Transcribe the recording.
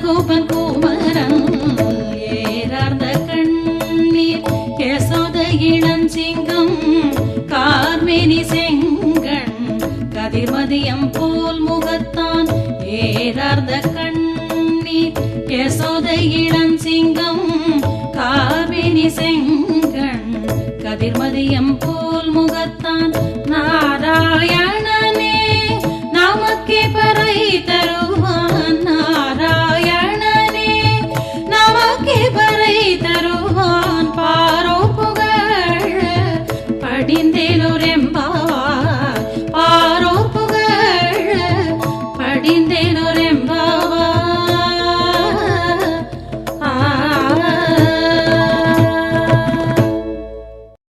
நந்தகோபன் குமரன் ஏறார்ந்த கண்ணீர் யசோத இளஞ்சிங்கம் கார்மேனி செங்கண் கதிர்மதியம் போல் முகத்தான் ஏறார்ந்த கண்ணீர் யசோத இளஞ்சிங்கம் கார்மேனி செங்கண் கதிர்மதியம் போல் முகத்தான் நாராயணனே நமக்கே பறை தருவான் நாராயணனே நமக்கே பறை தருவான் பாரோ புகழ் படிந்தேலோரெம்பா